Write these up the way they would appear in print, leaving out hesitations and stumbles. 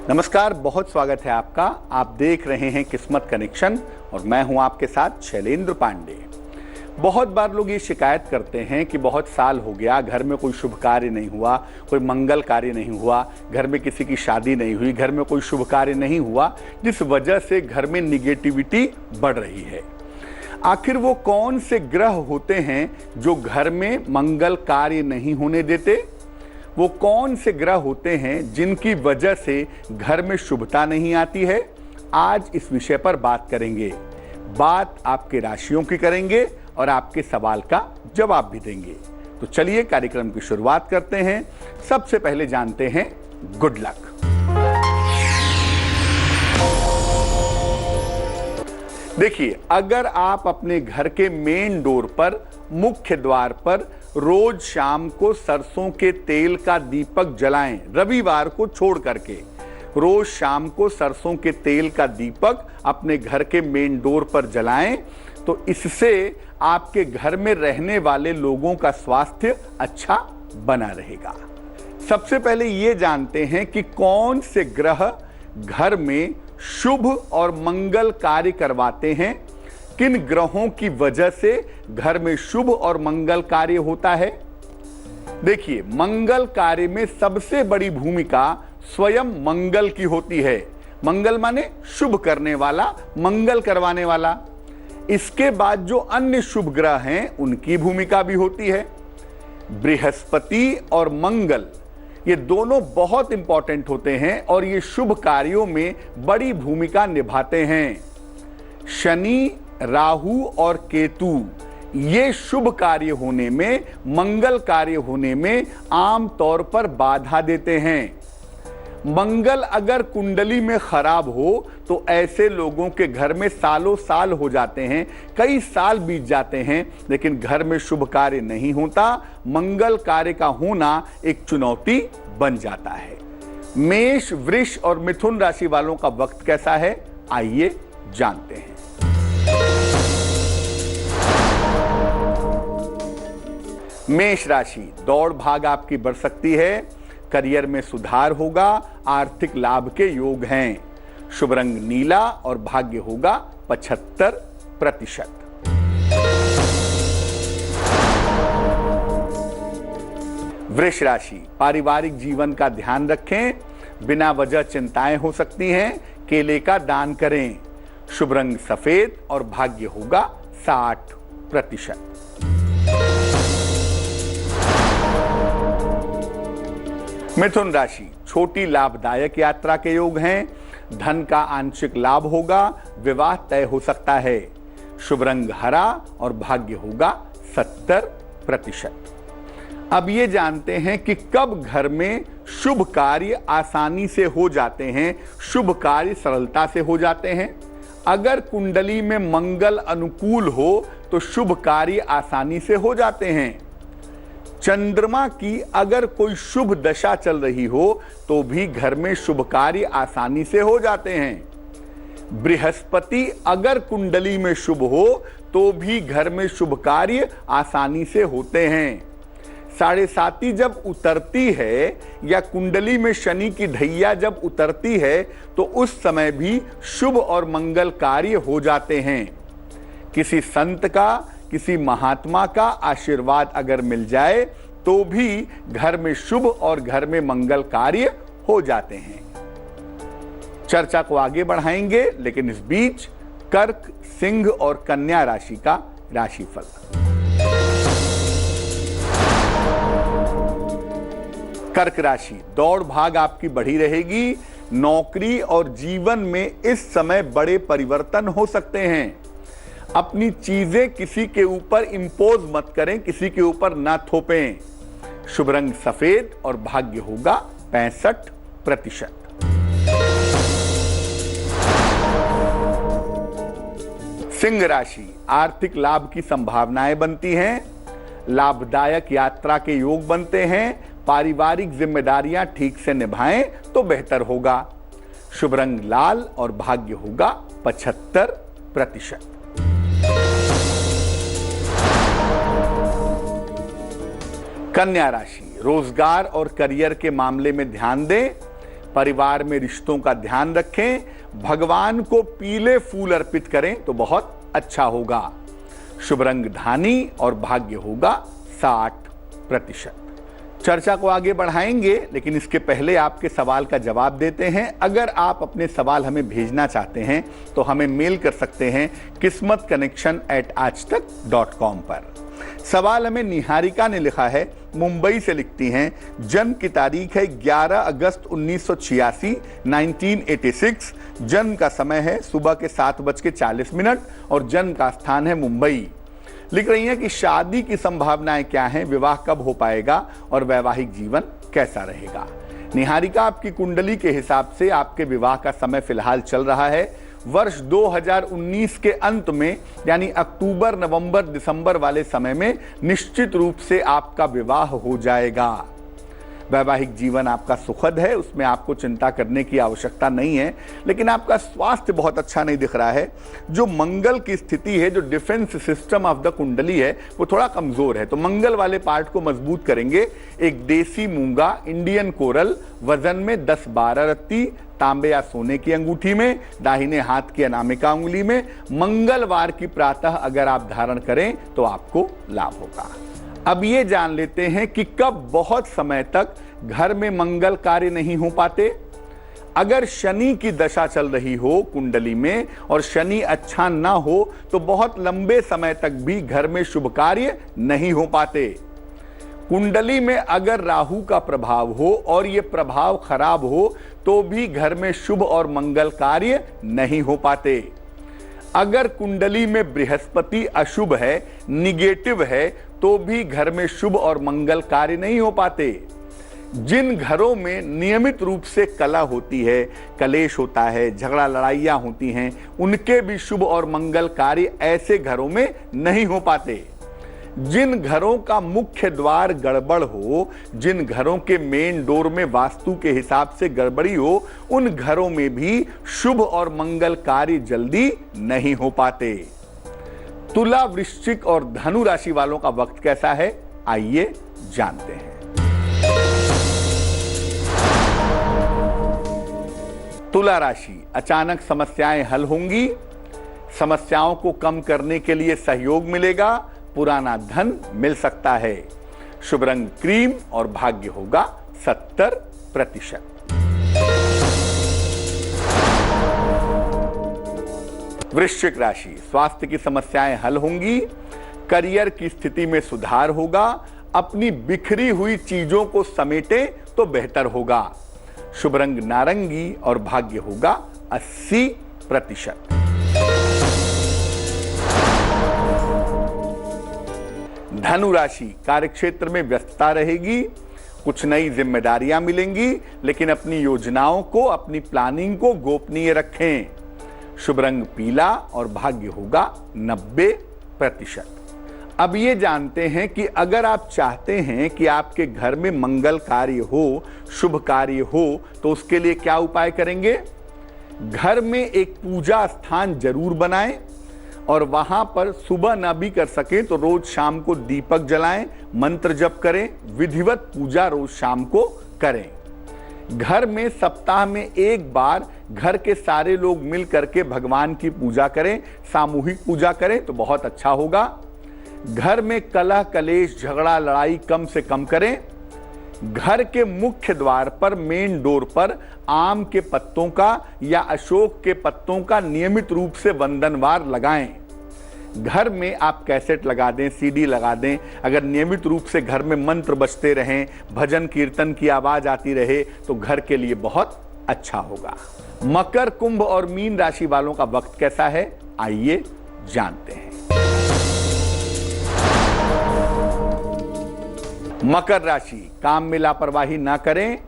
नमस्कार, बहुत स्वागत है आपका। आप देख रहे हैं किस्मत कनेक्शन और मैं हूं आपके साथ शैलेंद्र पांडे। बहुत बार लोग ये शिकायत करते हैं कि बहुत साल हो गया, घर में कोई शुभ कार्य नहीं हुआ, कोई मंगल कार्य नहीं हुआ, घर में किसी की शादी नहीं हुई, घर में कोई शुभ कार्य नहीं हुआ, जिस वजह से घर में निगेटिविटी बढ़ रही है। आखिर वो कौन से ग्रह होते हैं जो घर में मंगल कार्य नहीं होने देते? वो कौन से ग्रह होते हैं जिनकी वजह से घर में शुभता नहीं आती है? आज इस विषय पर बात करेंगे। बात आपके राशियों की करेंगे और आपके सवाल का जवाब भी देंगे। तो चलिए कार्यक्रम की शुरुआत करते हैं। सबसे पहले जानते हैं गुड लक। देखिए, अगर आप अपने घर के मेन डोर पर, मुख्य द्वार पर रोज शाम को सरसों के तेल का दीपक जलाएं, रविवार को छोड़ करके रोज शाम को सरसों के तेल का दीपक अपने घर के मेन डोर पर जलाएं, तो इससे आपके घर में रहने वाले लोगों का स्वास्थ्य अच्छा बना रहेगा। सबसे पहले ये जानते हैं कि कौन से ग्रह घर में शुभ और मंगल कार्य करवाते हैं। किन ग्रहों की वजह से घर में शुभ और मंगल कार्य होता है? देखिए, मंगल कार्य में सबसे बड़ी भूमिका स्वयं मंगल की होती है। मंगल माने शुभ करने वाला, मंगल करवाने वाला। इसके बाद जो अन्य शुभ ग्रह हैं उनकी भूमिका भी होती है। बृहस्पति और मंगल ये दोनों बहुत इंपॉर्टेंट होते हैं और ये शुभ कार्यों में बड़ी भूमिका निभाते हैं। शनि, राहु और केतु ये शुभ कार्य होने में, मंगल कार्य होने में आम तौर पर बाधा देते हैं। मंगल अगर कुंडली में खराब हो तो ऐसे लोगों के घर में सालों साल हो जाते हैं, कई साल बीत जाते हैं, लेकिन घर में शुभ कार्य नहीं होता। मंगल कार्य का होना एक चुनौती बन जाता है। मेष, वृष और मिथुन राशि वालों का वक्त कैसा है, आइए जानते हैं। मेष राशि, दौड़ भाग आपकी बढ़ सकती है, करियर में सुधार होगा, आर्थिक लाभ के योग हैं। शुभ रंग नीला और भाग्य होगा 75%। वृष राशि, पारिवारिक जीवन का ध्यान रखें, बिना वजह चिंताएं हो सकती हैं, केले का दान करें। शुभ रंग सफेद और भाग्य होगा 60%। मिथुन राशि, छोटी लाभदायक यात्रा के योग हैं, धन का आंशिक लाभ होगा, विवाह तय हो सकता है। शुभ रंग हरा और भाग्य होगा 70%। अब ये जानते हैं कि कब घर में शुभ कार्य आसानी से हो जाते हैं, शुभ कार्य सरलता से हो जाते हैं। अगर कुंडली में मंगल अनुकूल हो तो शुभ कार्य आसानी से हो जाते हैं। चंद्रमा की अगर कोई शुभ दशा चल रही हो तो भी घर में शुभ कार्य आसानी से हो जाते हैं। बृहस्पति अगर कुंडली में शुभ हो तो भी घर में शुभ कार्य आसानी से होते हैं। 7.5 जब उतरती है या कुंडली में शनि की ढैया जब उतरती है तो उस समय भी शुभ और मंगल कार्य हो जाते हैं। किसी संत का, किसी महात्मा का आशीर्वाद अगर मिल जाए तो भी घर में शुभ और घर में मंगल कार्य हो जाते हैं। चर्चा को आगे बढ़ाएंगे, लेकिन इस बीच कर्क, सिंह और कन्या राशि का राशिफल। कर्क राशि, दौड़ भाग आपकी बढ़ी रहेगी, नौकरी और जीवन में इस समय बड़े परिवर्तन हो सकते हैं। अपनी चीजें किसी के ऊपर इंपोज मत करें, किसी के ऊपर ना थोपें। शुभ रंग सफेद और भाग्य होगा 65%। सिंह राशि, आर्थिक लाभ की संभावनाएं बनती हैं, लाभदायक यात्रा के योग बनते हैं। पारिवारिक जिम्मेदारियां ठीक से निभाएं तो बेहतर होगा। शुभ रंग लाल और भाग्य होगा 75%। कन्या राशि, रोजगार और करियर के मामले में ध्यान दें। परिवार में रिश्तों का ध्यान रखें, भगवान को पीले फूल अर्पित करें तो बहुत अच्छा होगा। शुभ रंग धानी और भाग्य होगा 60%। चर्चा को आगे बढ़ाएंगे, लेकिन इसके पहले आपके सवाल का जवाब देते हैं। अगर आप अपने सवाल हमें भेजना चाहते हैं तो हमें मेल कर सकते हैं kismatconnection@aajtak.com पर। सवाल हमें निहारिका ने लिखा है, मुंबई से लिखती हैं, जन्म की तारीख है 11 अगस्त 1986 1986, जन्म का समय है सुबह के 7:40 और जन्म का स्थान है मुंबई। लिख रही हैं कि शादी की संभावनाएं क्या हैं, विवाह कब हो पाएगा और वैवाहिक जीवन कैसा रहेगा। निहारिका, आपकी कुंडली के हिसाब से आपके विवाह का समय फिलहाल चल रहा है वर्ष 2019 के अंत में, यानी अक्टूबर, नवंबर, दिसंबर वाले समय में निश्चित रूप से आपका विवाह हो जाएगा। वैवाहिक जीवन आपका सुखद है, उसमें आपको चिंता करने की आवश्यकता नहीं है, लेकिन आपका स्वास्थ्य बहुत अच्छा नहीं दिख रहा है। जो मंगल की स्थिति है, जो डिफेंस सिस्टम ऑफ द कुंडली है, वो थोड़ा कमजोर है। तो मंगल वाले पार्ट को मजबूत करेंगे। एक देसी मूंगा, इंडियन कोरल, वजन में 10-12 रत्ती, तांबे या सोने की अंगूठी में, दाहिने हाथ की अनामिका उंगली में, मंगलवार की प्रातः अगर आप धारण करें तो आपको लाभ होगा। अब ये जान लेते हैं कि कब बहुत समय तक घर में मंगल कार्य नहीं हो पाते। अगर शनि की दशा चल रही हो कुंडली में और शनि अच्छा ना हो तो बहुत लंबे समय तक भी घर में शुभ कार्य नहीं हो पाते। कुंडली में अगर राहु का प्रभाव हो और ये प्रभाव खराब हो तो भी घर में शुभ और मंगल कार्य नहीं हो पाते। अगर कुंडली में बृहस्पति अशुभ है, निगेटिव है, तो भी घर में शुभ और मंगल कार्य नहीं हो पाते। जिन घरों में नियमित रूप से कलह होती है, कलेश होता है, झगड़ा लड़ाइयां होती हैं, उनके भी शुभ और मंगल कार्य ऐसे घरों में नहीं हो पाते। जिन घरों का मुख्य द्वार गड़बड़ हो, जिन घरों के मेन डोर में वास्तु के हिसाब से गड़बड़ी हो, उन घरों में भी शुभ और मंगल कार्य जल्दी नहीं हो पाते। तुला, वृश्चिक और धनु राशि वालों का वक्त कैसा है, आइए जानते हैं। तुला राशि, अचानक समस्याएं हल होंगी, समस्याओं को कम करने के लिए सहयोग मिलेगा, पुराना धन मिल सकता है। शुभ रंग क्रीम और भाग्य होगा 70%। वृश्चिक राशि, स्वास्थ्य की समस्याएं हल होंगी, करियर की स्थिति में सुधार होगा, अपनी बिखरी हुई चीजों को समेटें तो बेहतर होगा। शुभ रंग नारंगी और भाग्य होगा 80%। धनु राशि, कार्यक्षेत्र में व्यस्तता रहेगी, कुछ नई जिम्मेदारियां मिलेंगी, लेकिन अपनी योजनाओं को, अपनी प्लानिंग को गोपनीय रखें। शुभ रंग पीला और भाग्य होगा 90%। अब ये जानते हैं कि अगर आप चाहते हैं कि आपके घर में मंगल कार्य हो, शुभ कार्य हो, तो उसके लिए क्या उपाय करेंगे। घर में एक पूजा स्थान जरूर बनाएं और वहां पर सुबह ना भी कर सके तो रोज शाम को दीपक जलाएं, मंत्र जप करें, विधिवत पूजा रोज शाम को करें। घर में सप्ताह में एक बार घर के सारे लोग मिल करके भगवान की पूजा करें, सामूहिक पूजा करें तो बहुत अच्छा होगा। घर में कलह, कलेश, झगड़ा, लड़ाई कम से कम करें। घर के मुख्य द्वार पर, मेन डोर पर आम के पत्तों का या अशोक के पत्तों का नियमित रूप से वंदनवार लगाएं। घर में आप कैसेट लगा दें, सीडी लगा दें। अगर नियमित रूप से घर में मंत्र बजते रहें, भजन कीर्तन की आवाज आती रहे तो घर के लिए बहुत अच्छा होगा। मकर, कुंभ और मीन राशि वालों का वक्त कैसा है, आइए जानते हैं। मकर राशि, काम में लापरवाही ना करें,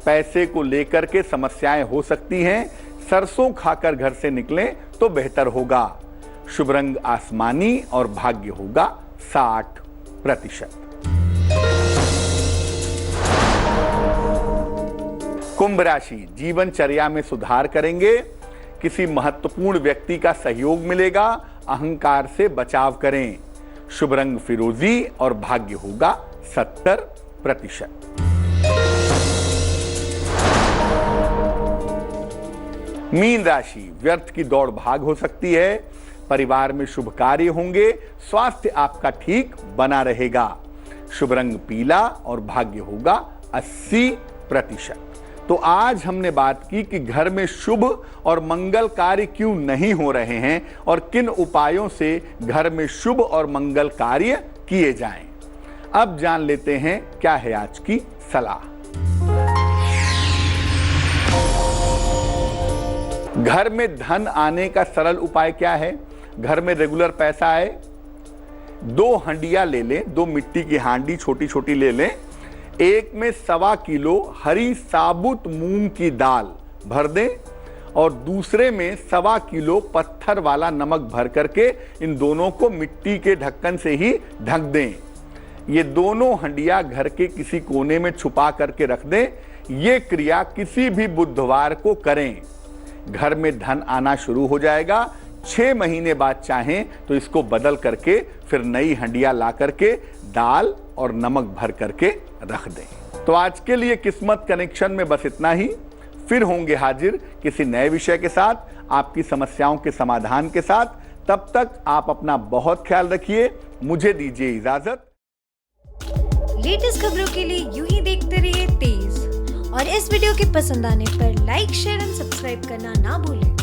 पैसे को लेकर के समस्याएं हो सकती हैं, सरसों खाकर घर से निकलें तो बेहतर होगा। शुभ रंग आसमानी और भाग्य होगा 60%। कुंभ राशि, जीवनचर्या में सुधार करेंगे, किसी महत्वपूर्ण व्यक्ति का सहयोग मिलेगा, अहंकार से बचाव करें। शुभ रंग फिरोजी और भाग्य होगा 70%। मीन राशि, व्यर्थ की दौड़ भाग हो सकती है। परिवार में शुभ कार्य होंगे। स्वास्थ्य आपका ठीक बना रहेगा। शुभ रंग पीला और भाग्य होगा 80%। तो आज हमने बात की कि घर में शुभ और मंगल कार्य क्यों नहीं हो रहे हैं और किन उपायों से घर में शुभ और मंगल कार्य किए जाएं। अब जान लेते हैं क्या है आज की सलाह। घर में धन आने का सरल उपाय क्या है? घर में रेगुलर पैसा आए, 2 हंडिया ले लें, 2 मिट्टी की हांडी छोटी छोटी ले लें। एक में 1.25 किलो हरी साबुत मूंग की दाल भर दें और दूसरे में 1.25 किलो पत्थर वाला नमक भर करके इन दोनों को मिट्टी के ढक्कन से ही ढक दें। ये दोनों हंडिया घर के किसी कोने में छुपा करके रख दें। ये क्रिया किसी भी बुधवार को करें। घर में धन आना शुरू हो जाएगा। 6 महीने बाद चाहें तो इसको बदल करके फिर नई हंडिया ला करके दाल और नमक भर करके रख दें। तो आज के लिए किस्मत कनेक्शन में बस इतना ही। फिर होंगे हाजिर किसी नए विषय के साथ, आपकी समस्याओं के समाधान के साथ। तब तक आप अपना बहुत ख्याल रखिए। मुझे दीजिए इजाजत। लेटेस्ट खबरों के लिए यूं ही देखते रहिए तेज, और इस वीडियो के पसंद आने पर लाइक, शेयर एंड सब्सक्राइब करना ना भूलें।